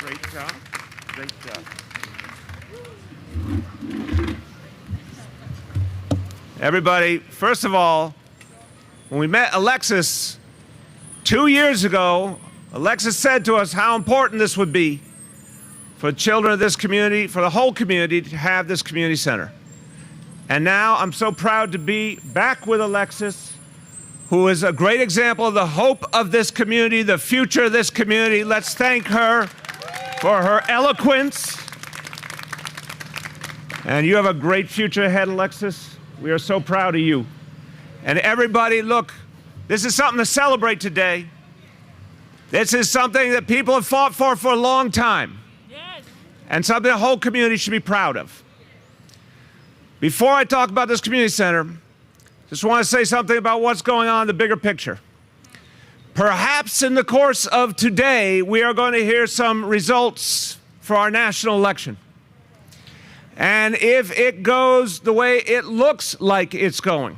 Great job. Great job. Everybody, first of all, when we met Alexis 2 years ago, Alexis said to us how important this would be for the children of this community, for the whole community, to have this community center. And now I'm so proud to be back with Alexis, who is a great example of the hope of this community, the future of this community. Let's thank her for her eloquence. And you have a great future ahead, Alexis. We are so proud of you. And everybody, look, this is something to celebrate today. This is something that people have fought for a long time. Yes. And something the whole community should be proud of. Before I talk about this community center, just want to say something about what's going on in the bigger picture. Perhaps in the course of today, we are going to hear some results for our national election. And if it goes the way it looks like it's going,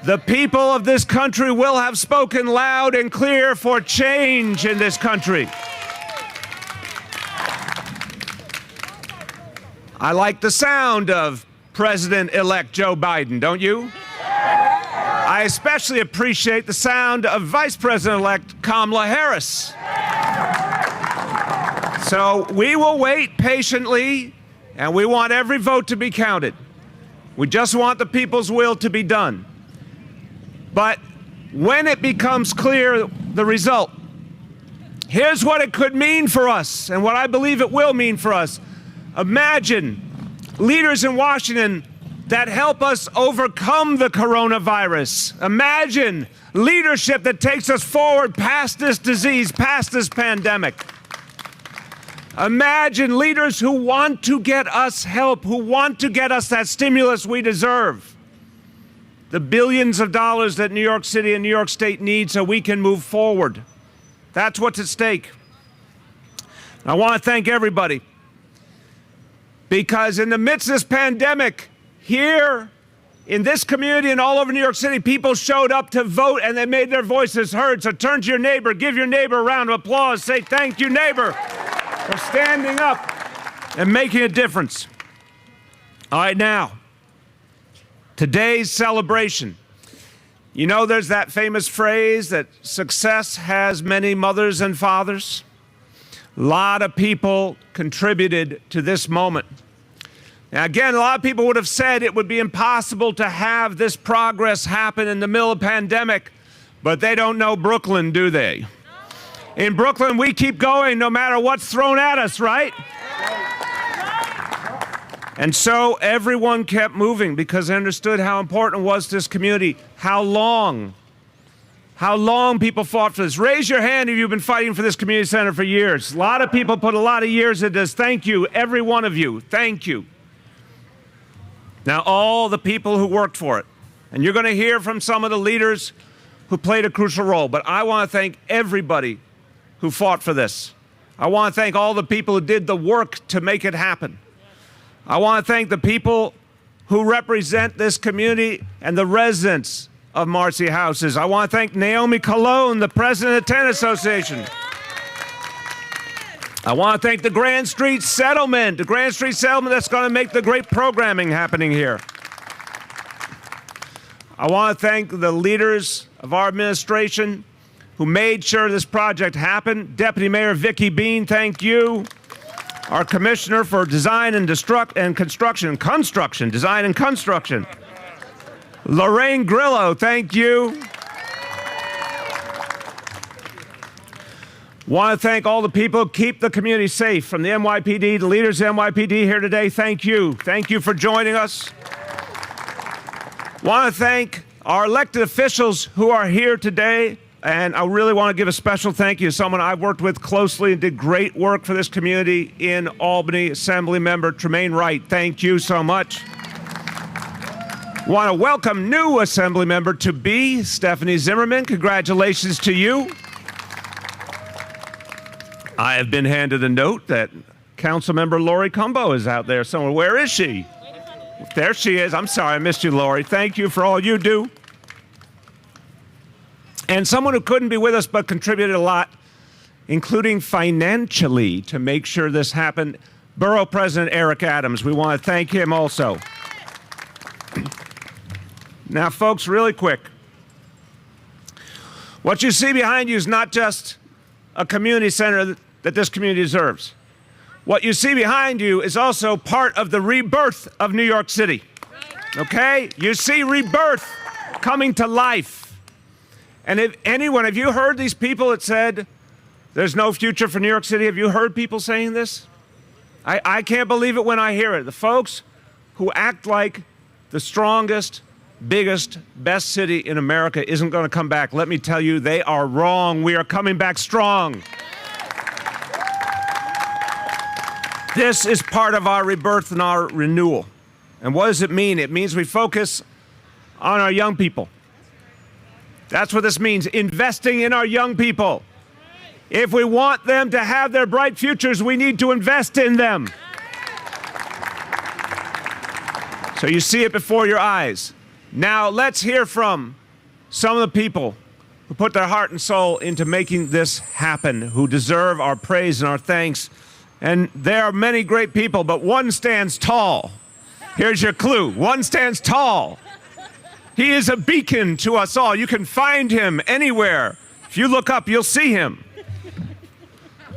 the people of this country will have spoken loud and clear for change in this country. I like the sound of President-elect Joe Biden, don't you? I especially appreciate the sound of Vice President-elect Kamala Harris. So we will wait patiently, and we want every vote to be counted. We just want the people's will to be done. But when it becomes clear the result, here's what it could mean for us, and what I believe it will mean for us. Imagine leaders in Washington that help us overcome the coronavirus. Imagine leadership that takes us forward past this disease, past this pandemic. Imagine leaders who want to get us help, who want to get us that stimulus we deserve. The billions of dollars that New York City and New York State need so we can move forward. That's what's at stake. I want to thank everybody, because in the midst of this pandemic, here in this community and all over New York City, people showed up to vote and they made their voices heard. So turn to your neighbor, give your neighbor a round of applause, say thank you, neighbor, for standing up and making a difference. All right, now, today's celebration. You know, there's that famous phrase that success has many mothers and fathers. A lot of people contributed to this moment. Now, again, a lot of people would have said it would be impossible to have this progress happen in the middle of a pandemic, but they don't know Brooklyn, do they? In Brooklyn, we keep going no matter what's thrown at us, right? And so everyone kept moving because they understood how important it was to this community, how long people fought for this. Raise your hand if you've been fighting for this community center for years. A lot of people put a lot of years into this. Thank you, every one of you. Thank you. Now, all the people who worked for it, and you're going to hear from some of the leaders who played a crucial role, but I want to thank everybody who fought for this. I want to thank all the people who did the work to make it happen. I want to thank the people who represent this community and the residents of Marcy Houses. I want to thank Naomi Colon, the president of the Tennis Association. I want to thank the Grand Street Settlement, that's going to make the great programming happening here. I want to thank the leaders of our administration who made sure this project happened. Deputy Mayor Vicky Bean, thank you. Our Commissioner for Design and Construction, Lorraine Grillo, thank you. Want to thank all the people who keep the community safe, from the NYPD, the leaders of the NYPD here today. Thank you. Thank you for joining us. Want to thank our elected officials who are here today, and I really want to give a special thank you to someone I've worked with closely and did great work for this community in Albany, Assemblymember Tremaine Wright. Thank you so much. Want to welcome new Assemblymember to be, Stephanie Zimmerman. Congratulations to you. I have been handed a note that Councilmember Lori Cumbo is out there somewhere. Where is she? There she is. I'm sorry, I missed you, Lori. Thank you for all you do. And someone who couldn't be with us but contributed a lot including financially, to make sure this happened. Borough President Eric Adams, we want to thank him also. Now, folks, really quick. What you see behind you is not just a community center that this community deserves. What you see behind you is also part of the rebirth of New York City. Okay? You see rebirth coming to life. And if anyone, have you heard these people that said there's no future for New York City? Have you heard people saying this? I can't believe it when I hear it. The folks who act like the strongest, biggest, best city in America isn't going to come back. Let me tell you, they are wrong. We are coming back strong. This is part of our rebirth and our renewal. And what does it mean? It means we focus on our young people. That's what this means, investing in our young people. If we want them to have their bright futures, we need to invest in them. So you see it before your eyes. Now let's hear from some of the people who put their heart and soul into making this happen, who deserve our praise and our thanks. And there are many great people, but one stands tall. Here's your clue. One stands tall. He is a beacon to us all. You can find him anywhere. If you look up, you'll see him.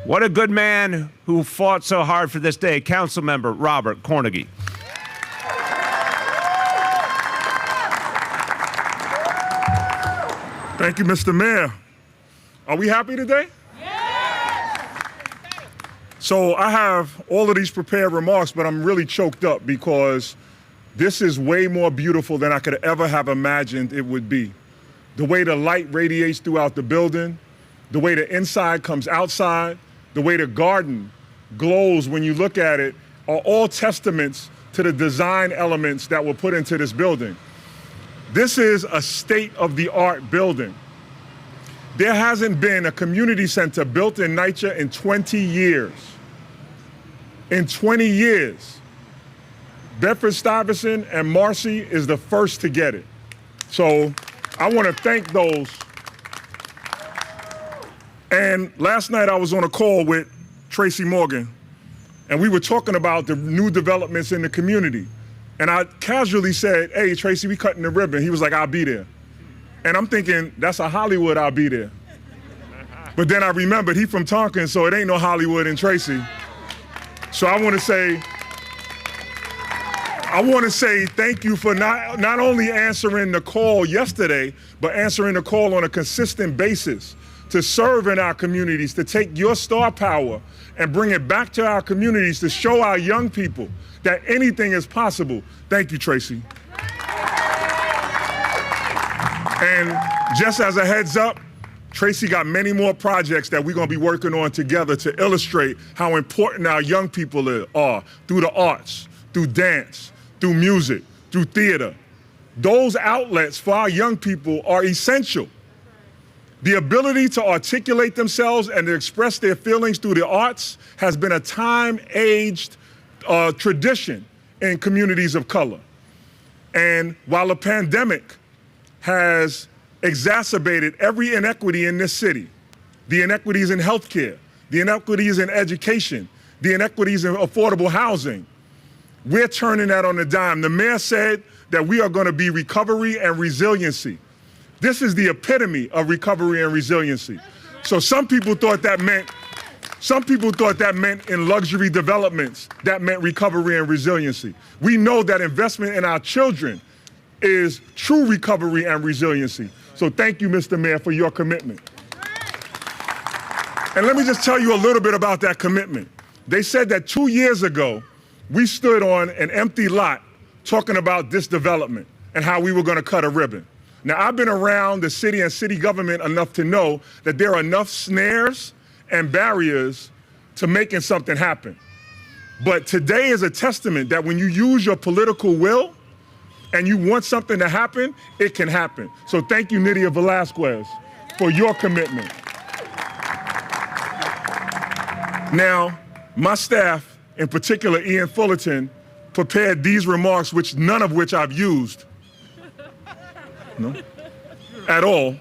What a good man who fought so hard for this day, Councilmember Robert Cornegy. Thank you, Mr. Mayor. Are we happy today? So I have all of these prepared remarks, but I'm really choked up because this is way more beautiful than I could ever have imagined it would be. The way the light radiates throughout the building, the way the inside comes outside, the way the garden glows when you look at it are all testaments to the design elements that were put into this building. This is a state-of-the-art building. There hasn't been a community center built in NYCHA in 20 years. In 20 years. Bedford-Stuyvesant and Marcy is the first to get it. So I want to thank those. And last night I was on a call with Tracy Morgan, and we were talking about the new developments in the community. And I casually said, hey, Tracy, we cutting the ribbon. He was like, I'll be there. And I'm thinking, that's a Hollywood, I'll be there. But then I remembered he from Tonkin, so it ain't no Hollywood in Tracy. So I want to say thank you for not only answering the call yesterday, but answering the call on a consistent basis to serve in our communities, to take your star power and bring it back to our communities to show our young people that anything is possible. Thank you, Tracy. And just as a heads up, Tracy got many more projects that we're gonna be working on together to illustrate how important our young people are through the arts, through dance, through music, through theater. Those outlets for our young people are essential. The ability to articulate themselves and to express their feelings through the arts has been a time-aged tradition in communities of color. And while the pandemic has exacerbated every inequity in this city, the inequities in healthcare, the inequities in education, the inequities in affordable housing, we're turning that on a dime. The mayor said that we are going to be recovery and resiliency. This is the epitome of recovery and resiliency. So some people thought that meant in luxury developments, that meant recovery and resiliency. We know that investment in our children is true recovery and resiliency. So thank you, Mr. Mayor, for your commitment. And let me just tell you a little bit about that commitment. They said that 2 years ago, we stood on an empty lot talking about this development and how we were going to cut a ribbon. Now, I've been around the city and city government enough to know that there are enough snares and barriers to making something happen. But today is a testament that when you use your political will and you want something to happen, it can happen. So thank you, Nydia Velasquez, for your commitment. Now, my staff, in particular Ian Fullerton, prepared these remarks, none of which I've used. No, at all.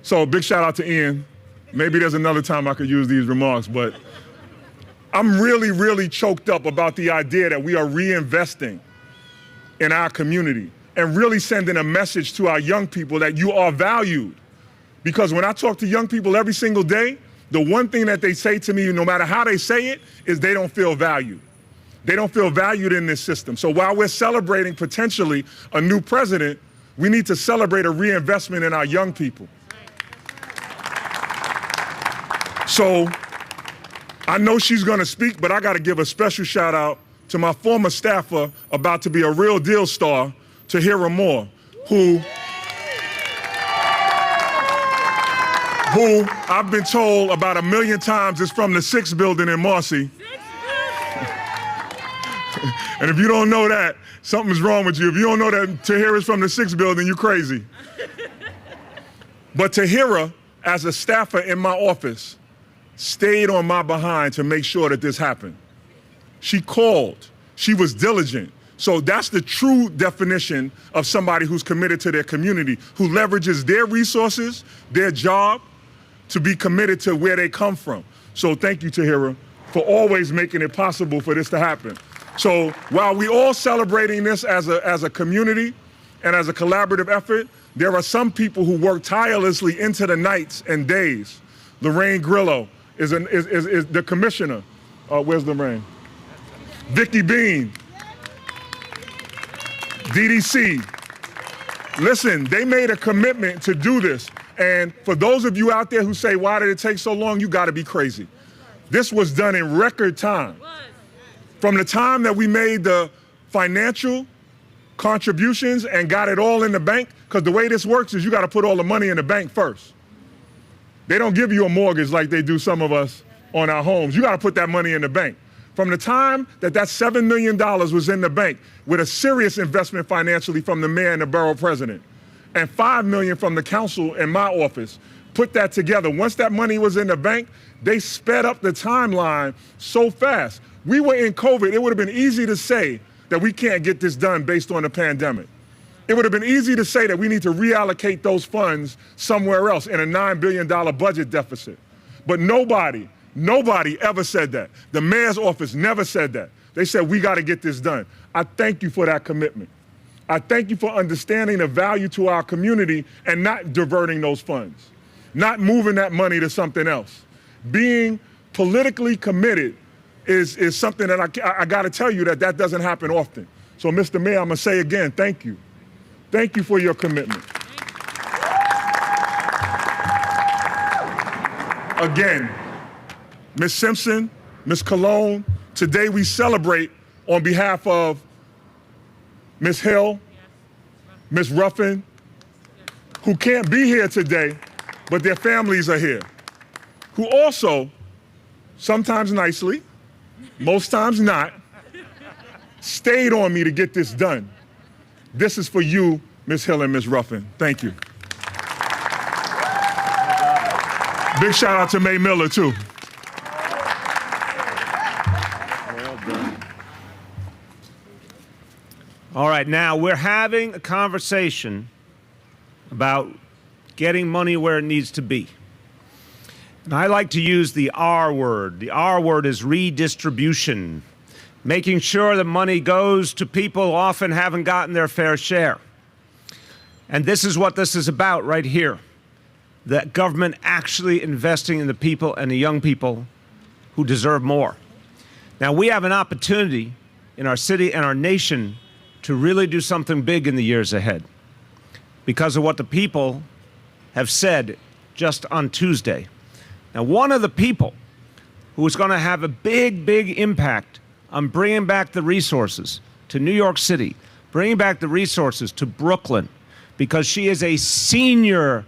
So big shout out to Ian. Maybe there's another time I could use these remarks, but I'm really, really choked up about the idea that we are reinvesting in our community and really sending a message to our young people that you are valued. Because when I talk to young people every single day, the one thing that they say to me, no matter how they say it, is they don't feel valued. They don't feel valued in this system. So while we're celebrating potentially a new president, we need to celebrate a reinvestment in our young people. So I know she's gonna speak, but I gotta give a special shout out to my former staffer, about to be a real deal star, Tahira Moore, who I've been told about 1 million times is from the 6th building in Marcy. And if you don't know that, something's wrong with you. If you don't know that Tahira's from the 6th building, you're crazy. But Tahira, as a staffer in my office, stayed on my behind to make sure that this happened. She called. She was diligent. So that's the true definition of somebody who's committed to their community, who leverages their resources, their job, to be committed to where they come from. So thank you, Tahira, for always making it possible for this to happen. So while we all celebrating this as a community and as a collaborative effort, there are some people who work tirelessly into the nights and days. Lorraine Grillo is the commissioner. Where's Lorraine? Vicky Bean. DDC. Listen, they made a commitment to do this. And for those of you out there who say, why did it take so long? You gotta be crazy. This was done in record time. From the time that we made the financial contributions and got it all in the bank, because the way this works is you gotta put all the money in the bank first. They don't give you a mortgage like they do some of us on our homes. You gotta put that money in the bank. From the time that $7 million was in the bank with a serious investment financially from the mayor and the borough president, and $5 million from the council and my office, put that together. Once that money was in the bank, they sped up the timeline so fast. We were in COVID. It would have been easy to say that we can't get this done based on the pandemic. It would have been easy to say that we need to reallocate those funds somewhere else in a $9 billion budget deficit. But nobody ever said that. The mayor's office never said that. They said, we gotta get this done. I thank you for that commitment. I thank you for understanding the value to our community and not diverting those funds, not moving that money to something else. Being politically committed is something that I gotta tell you that doesn't happen often. So Mr. Mayor, I'm gonna say again, thank you. Thank you for your commitment. Again, Ms. Simpson, Ms. Cologne, today we celebrate on behalf of Ms. Hill, Ms. Ruffin, who can't be here today, but their families are here, who also, sometimes nicely, most times not, stayed on me to get this done. This is for you, Ms. Hill and Ms. Ruffin. Thank you. Big shout out to May Miller, too. All right, now we're having a conversation about getting money where it needs to be. And I like to use the R word. The R word is redistribution, making sure the money goes to people who often haven't gotten their fair share. And this is what this is about right here. The government actually investing in the people and the young people who deserve more. Now, we have an opportunity in our city and our nation to really do something big in the years ahead because of what the people have said just on Tuesday. Now, one of the people who is going to have a big, big impact on bringing back the resources to New York City, bringing back the resources to Brooklyn, because she is a senior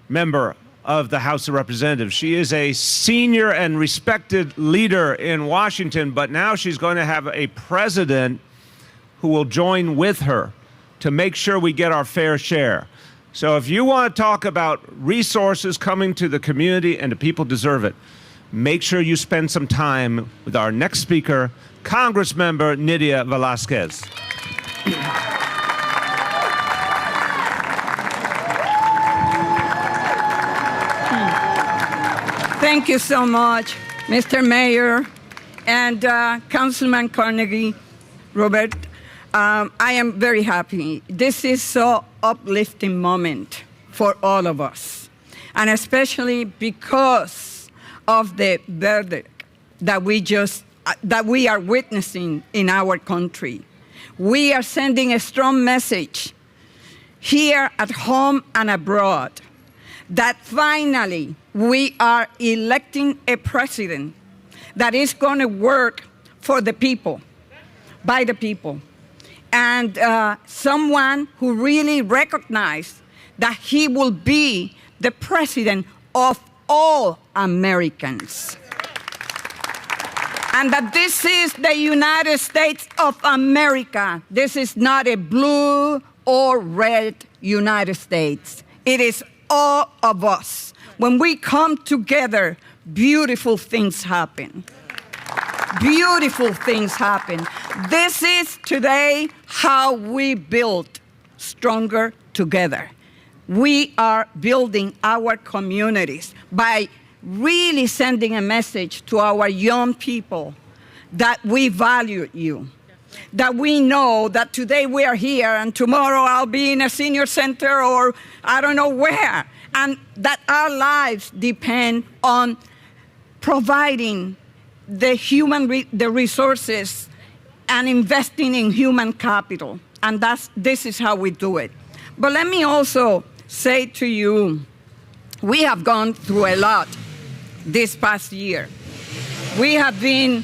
member of the House of Representatives. She is a senior and respected leader in Washington, but now she's going to have a president who will join with her to make sure we get our fair share. So if you want to talk about resources coming to the community and the people deserve it, make sure you spend some time with our next speaker, Congressmember Nydia Velázquez. Thank you so much, Mr. Mayor and Councilman Carnegie, Robert. I am very happy. This is so uplifting moment for all of us, and especially because of the verdict that we are witnessing in our country. We are sending a strong message here at home and abroad that finally we are electing a president that is going to work for the people, by the people, and someone who really recognizes that he will be the president of all Americans. And that this is the United States of America. This is not a blue or red United States. It is all of us. When we come together, beautiful things happen. Beautiful things happen. This is today how we build stronger together. We are building our communities by really sending a message to our young people that we value you, that we know that today we are here and tomorrow I'll be in a senior center or I don't know where, and that our lives depend on providing the resources and investing in human capital. And this is how we do it. But let me also say to you, we have gone through a lot this past year. We have been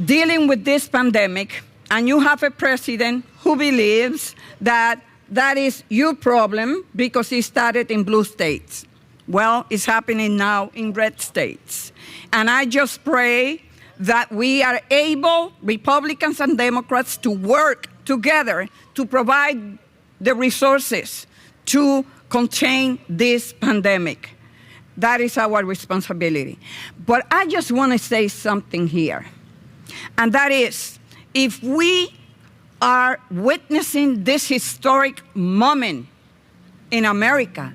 dealing with this pandemic, and you have a president who believes that that is your problem because it started in blue states. Well, it's happening now in red states. And I just pray that we are able, Republicans and Democrats, to work together to provide the resources to contain this pandemic. That is our responsibility. But I just want to say something here. And that is, if we are witnessing this historic moment in America,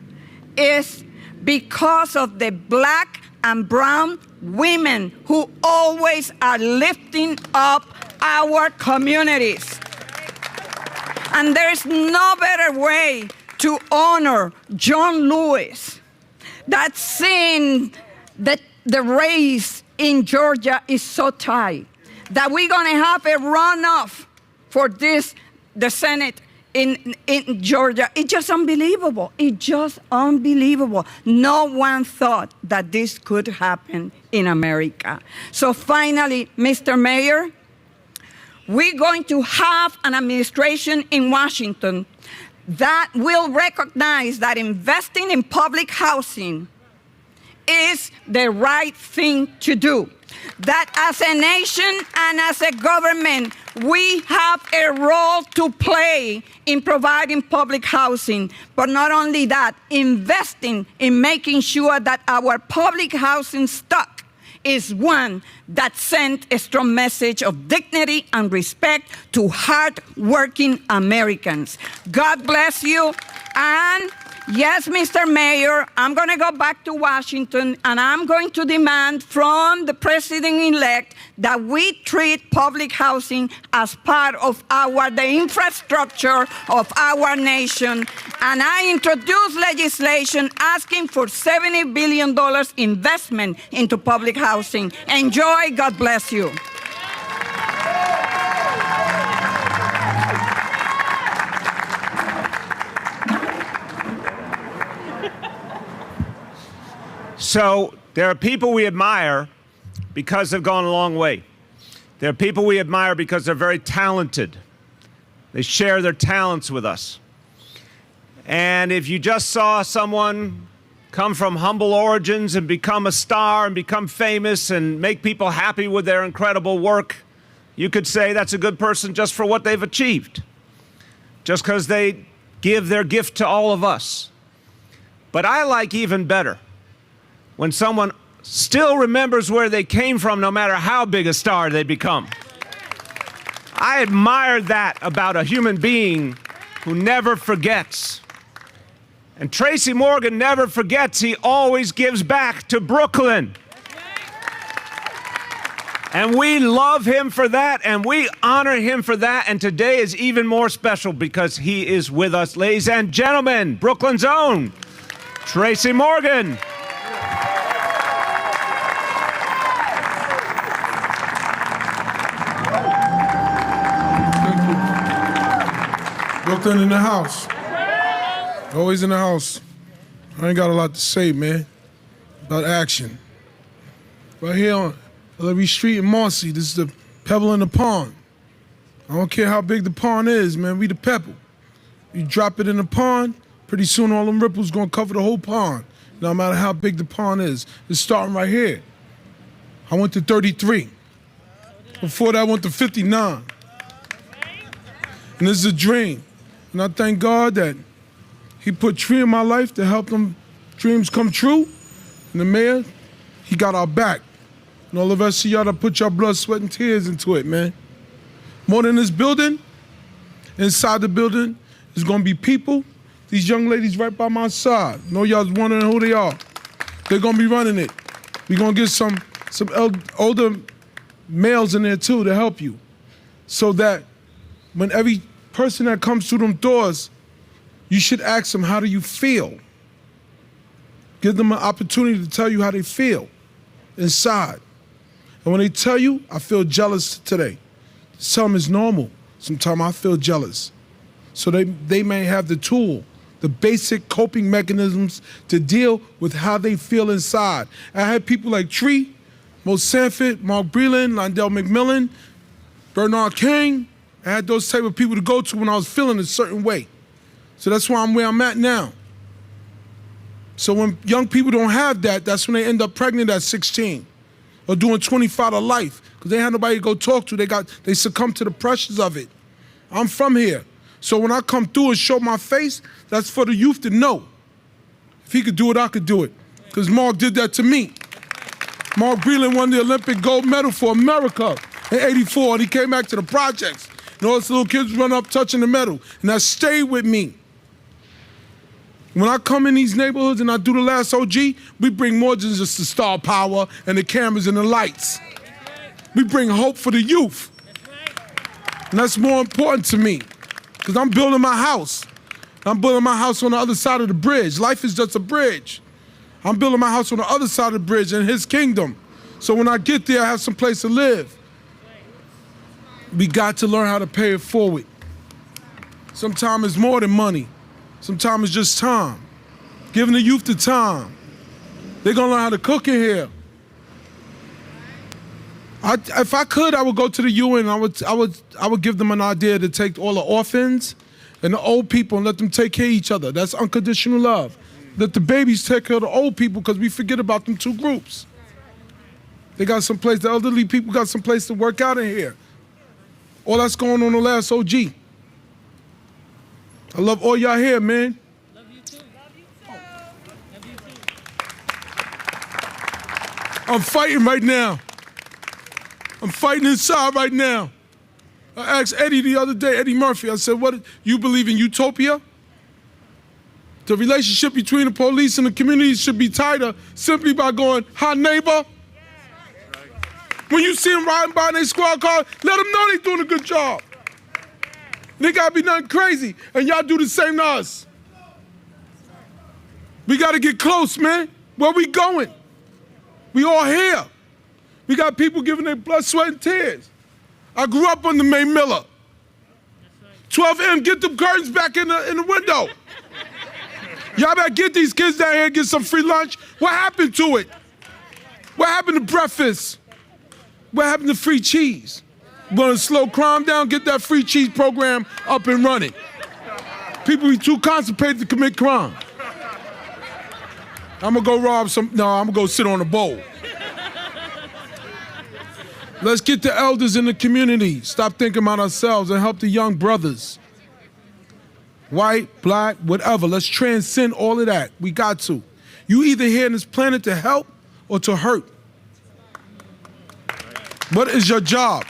it's because of the black and brown women who always are lifting up our communities. And there's no better way to honor John Lewis, that seeing that the race in Georgia is so tight, that we're going to have a runoff for the Senate in Georgia. It's just unbelievable. It's just unbelievable. No one thought that this could happen in America. So finally, Mr. Mayor, we're going to have an administration in Washington that will recognize that investing in public housing is the right thing to do. That as a nation and as a government, we have a role to play in providing public housing. But not only that, investing in making sure that our public housing stock is one that sends a strong message of dignity and respect to hard-working Americans. God bless you. And yes, Mr. Mayor, I'm going to go back to Washington, and I'm going to demand from the president-elect that we treat public housing as part of the infrastructure of our nation. And I introduce legislation asking for $70 billion investment into public housing. Enjoy. God bless you. So there are people we admire because they've gone a long way. There are people we admire because they're very talented. They share their talents with us. And if you just saw someone come from humble origins and become a star and become famous and make people happy with their incredible work, you could say that's a good person just for what they've achieved, just because they give their gift to all of us. But I like even better when someone still remembers where they came from no matter how big a star they become. I admire that about a human being who never forgets. And Tracy Morgan never forgets, he always gives back to Brooklyn. And we love him for that, and we honor him for that. And today is even more special because he is with us. Ladies and gentlemen, Brooklyn's own Tracy Morgan. Thank you. Brooklyn in the house. Always in the house. I ain't got a lot to say, man, about action. Right here on Ellery Street in Marcy, this is the pebble in the pond. I don't care how big the pond is, man, we the pebble. You drop it in the pond, pretty soon all them ripples gonna cover the whole pond, no matter how big the pond is. It's starting right here. I went to 33. Before that, I went to 59. And this is a dream. And I thank God that He put Tree in my life to help them dreams come true. And the mayor, he got our back. And all the rest of y'all that put your blood, sweat, and tears into it, man. More than this building, inside the building, there's gonna be people. These young ladies right by my side. I know y'all's wondering who they are. They're gonna be running it. We're gonna get some older males in there too to help you. So that when every person that comes through them doors, you should ask them, how do you feel? Give them an opportunity to tell you how they feel inside. And when they tell you, I feel jealous today, tell them it's normal. Sometimes I feel jealous. So they may have the tool, the basic coping mechanisms to deal with how they feel inside. I had people like Tree, Mo Sanford, Mark Breland, Londell McMillan, Bernard King. I had those type of people to go to when I was feeling a certain way. So that's why I'm where I'm at now. So when young people don't have that, that's when they end up pregnant at 16 or doing 25 to life because they had nobody to go talk to. They succumb to the pressures of it. I'm from here. So when I come through and show my face, that's for the youth to know. If he could do it, I could do it. Because Mark did that to me. Mark Breland won the Olympic gold medal for America in '84, and he came back to the projects. And all those little kids run up touching the medal. And that stayed with me. When I come in these neighborhoods and I do the last OG, we bring more than just the star power and the cameras and the lights. We bring hope for the youth. And that's more important to me, because I'm building my house. I'm building my house on the other side of the bridge. Life is just a bridge. I'm building my house on the other side of the bridge in his kingdom. So when I get there, I have some place to live. We got to learn how to pay it forward. Sometimes it's more than money. Sometimes it's just time. Giving the youth the time. They're gonna learn how to cook in here. If I could, I would go to the UN. I would give them an idea to take all the orphans and the old people and let them take care of each other. That's unconditional love. Let the babies take care of the old people because we forget about them two groups. They got some place, the elderly people got some place to work out in here. All that's going on the last OG. I love all y'all here, man. Love you too. Love you too. Love you too. I'm fighting right now. I'm fighting inside right now. I asked Eddie the other day, Eddie Murphy, I said, "What, you believe in utopia? The relationship between the police and the community should be tighter simply by going, hi, neighbor. When you see them riding by in their squad car, let them know they're doing a good job. They gotta be nothing crazy, and y'all do the same to us. We gotta get close, man. Where we going? We all here. We got people giving their blood, sweat, and tears. I grew up under May Miller. 12M, get them curtains back in the window. Y'all better get these kids down here and get some free lunch. What happened to it? What happened to breakfast? What happened to free cheese? Want to slow crime down? Get that free cheese program up and running. People be too constipated to commit crime. I'm gonna go rob some, no, I'm gonna go sit on a bowl. Let's get the elders in the community. Stop thinking about ourselves and help the young brothers. White, black, whatever. Let's transcend all of that. We got to. You either here on this planet to help or to hurt. What is your job?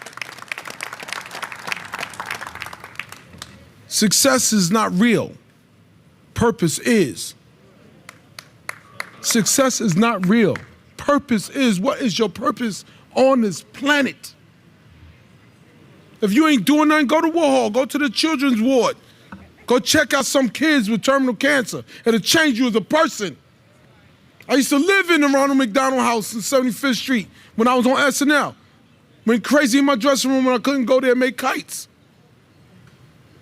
Success is not real. purpose is. Success is not real. Purpose is. What is your purpose on this planet? If you ain't doing nothing, go to Warhol, go to the children's ward. Go check out some kids with terminal cancer. It'll change you as a person. I used to live in the Ronald McDonald House in 75th Street when I was on SNL. Went crazy in my dressing room when I couldn't go there and make kites.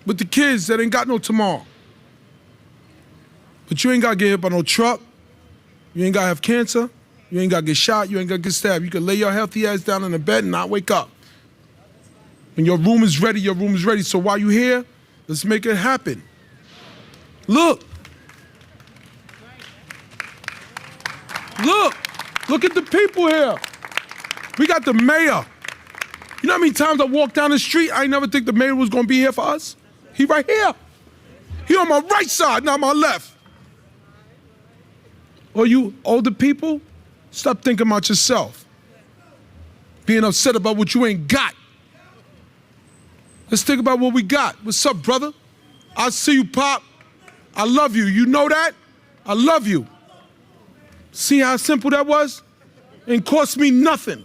With the kids that ain't got no tomorrow. But you ain't gotta get hit by no truck. You ain't gotta have cancer. You ain't gotta get shot. You ain't gotta get stabbed. You can lay your healthy ass down in the bed and not wake up. When your room is ready, your room is ready. So while you're here, let's make it happen. Look. Look at the people here. We got the mayor. You know how many times I walk down the street, I ain't never think the mayor was gonna be here for us? He right here. He on my right side, not my left. Or you older people, stop thinking about yourself. Being upset about what you ain't got. Let's think about what we got. What's up, brother? I see you, Pop. I love you. You know that? I love you. See how simple that was? Ain't cost me nothing.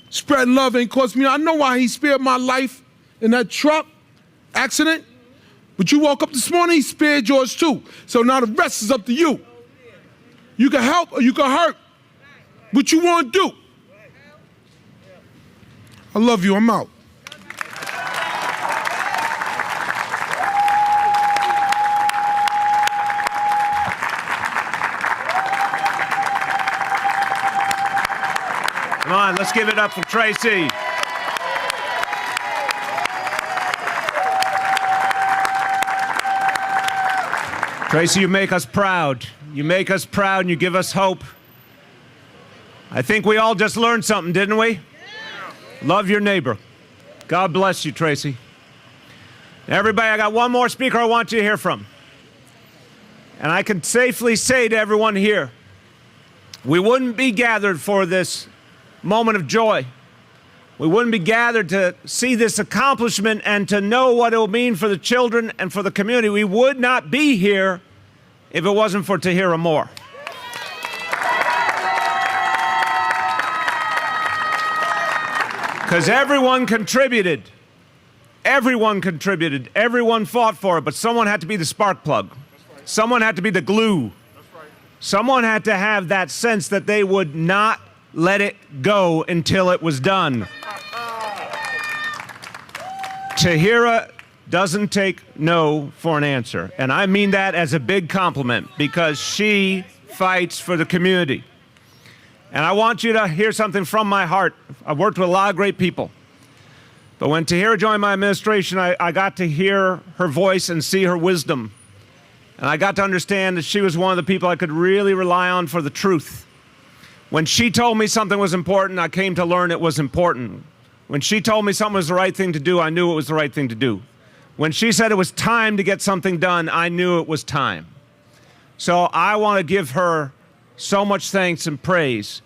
Spread love ain't cost me. I know why he spared my life in that truck accident. But you woke up this morning, he spared yours too. So now the rest is up to you. You can help or you can hurt. What you want to do. I love you. I'm out. Come on, let's give it up for Tracy. Tracy, you make us proud. You make us proud and you give us hope. I think we all just learned something, didn't we? Love your neighbor. God bless you, Tracy. Everybody, I got one more speaker I want you to hear from. And I can safely say to everyone here, we wouldn't be gathered for this moment of joy. We wouldn't be gathered to see this accomplishment and to know what it will mean for the children and for the community. We would not be here if it wasn't for Tahira Moore. Because everyone contributed. Everyone contributed. Everyone fought for it, but someone had to be the spark plug. Someone had to be the glue. Someone had to have that sense that they would not let it go until it was done. Tahira doesn't take no for an answer. And I mean that as a big compliment because she fights for the community. And I want you to hear something from my heart. I've worked with a lot of great people. But when Tahira joined my administration, I got to hear her voice and see her wisdom. And I got to understand that she was one of the people I could really rely on for the truth. When she told me something was important, I came to learn it was important. When she told me something was the right thing to do, I knew it was the right thing to do. When she said it was time to get something done, I knew it was time. So I want to give her so much thanks and praise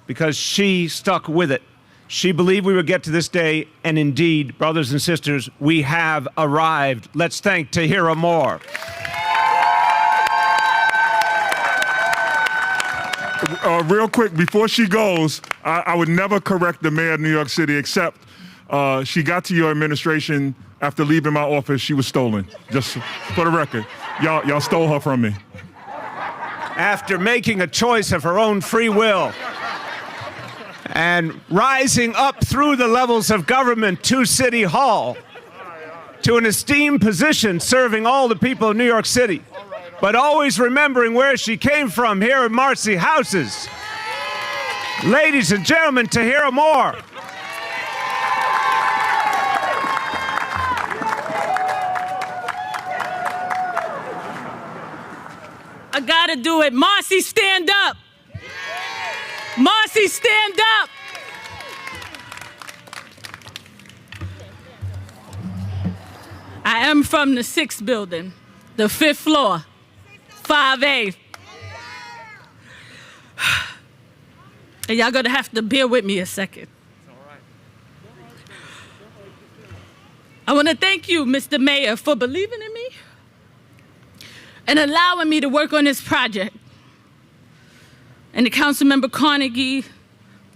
because she stuck with it. She believed we would get to this day, and indeed, brothers and sisters, we have arrived. Let's thank Tahira Moore. Real quick, before she goes, I would never correct the mayor of New York City, except she got to your administration after leaving my office. She was stolen. Just for the record, y'all stole her from me. After making a choice of her own free will and rising up through the levels of government to City Hall, to an esteemed position serving all the people of New York City, but always remembering where she came from here at Marcy Houses. Ladies and gentlemen, Tahira Moore. I gotta do it. Marcy, stand up. Marcy, stand up. I am from the 6th building, the 5th floor, 5A. And y'all gonna have to bear with me a second. I wanna thank you, Mr. Mayor, for believing in me and allowing me to work on this project. And to Councilmember Carnegie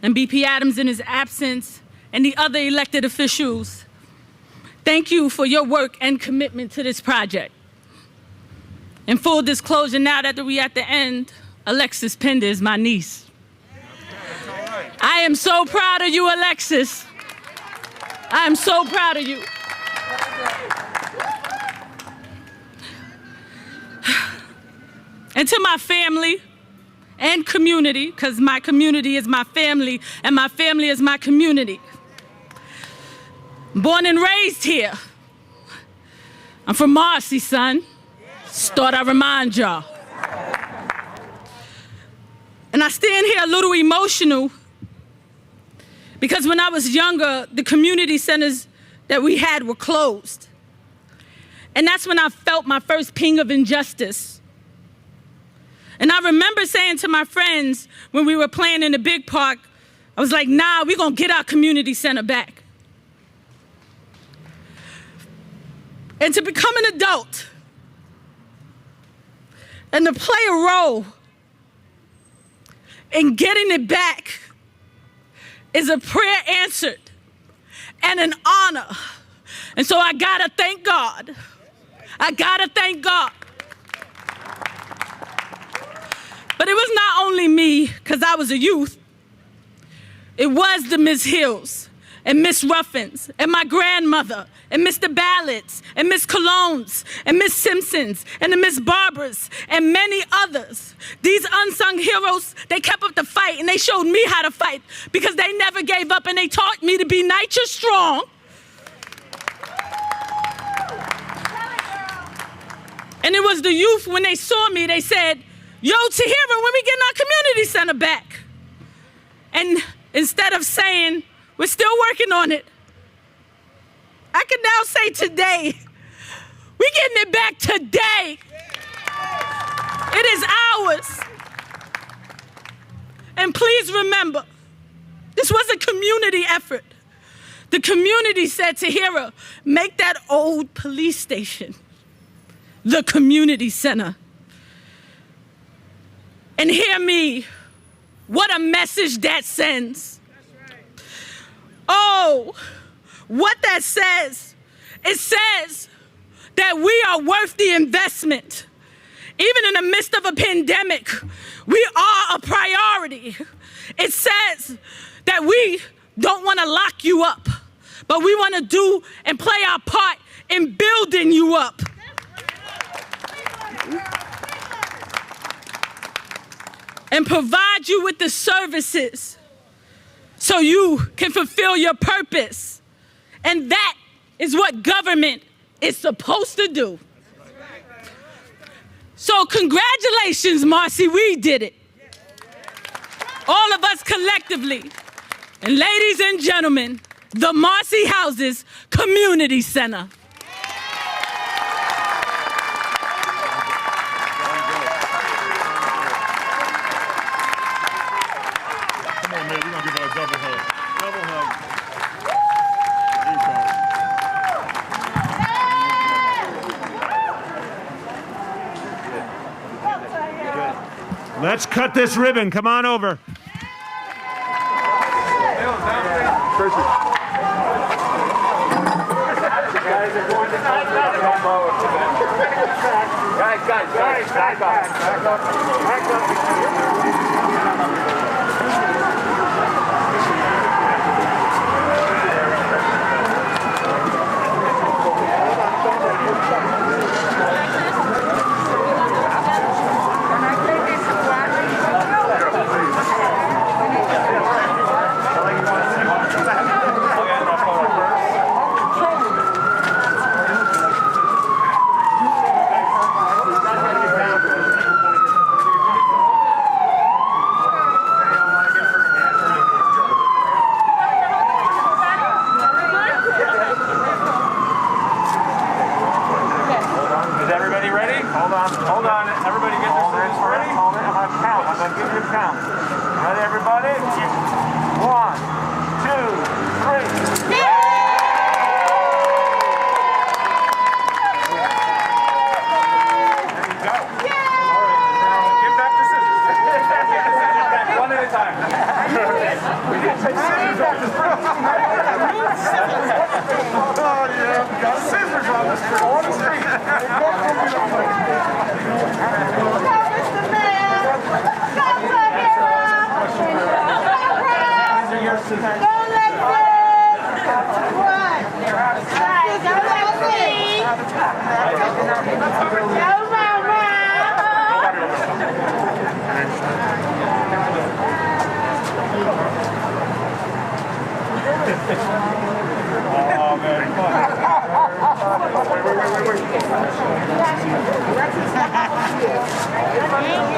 and BP Adams in his absence, and the other elected officials, thank you for your work and commitment to this project. In full disclosure, now that we're at the end, Alexis Pender is my niece. I am so proud of you, Alexis. I am so proud of you. And to my family and community, because my community is my family and my family is my community. Born and raised here. I'm from Marcy, son. Just thought I'd remind y'all. And I stand here a little emotional because when I was younger, the community centers that we had were closed. And that's when I felt my first ping of injustice. And I remember saying to my friends when we were playing in the big park, I was like, nah, we're gonna get our community center back. And to become an adult and to play a role in getting it back is a prayer answered and an honor. And so I gotta thank God. I gotta thank God. But it was not only me, because I was a youth. It was the Miss Hills and Miss Ruffins and my grandmother and Mr. Ballots and Miss Colognes and Miss Simpsons and the Miss Barbaras and many others. These unsung heroes, they kept up the fight and they showed me how to fight because they never gave up and they taught me to be nature strong. And it was the youth, when they saw me, they said, yo, Tahira, when we getting our community center back? And instead of saying, we're still working on it, I can now say today, we're getting it back today. It is ours. And please remember, this was a community effort. The community said, Tahira, make that old police station the community center. And hear me, what a message that sends. Oh, what that says, it says that we are worth the investment. Even in the midst of a pandemic, we are a priority. It says that we don't want to lock you up, but we want to do and play our part in building you up. And provide you with the services so you can fulfill your purpose. And that is what government is supposed to do. So congratulations, Marcy, we did it. All of us collectively. And ladies and gentlemen, the Marcy Houses Community Center. Let's cut this ribbon. Come on over. Guys, back up. Oh, man. Wait.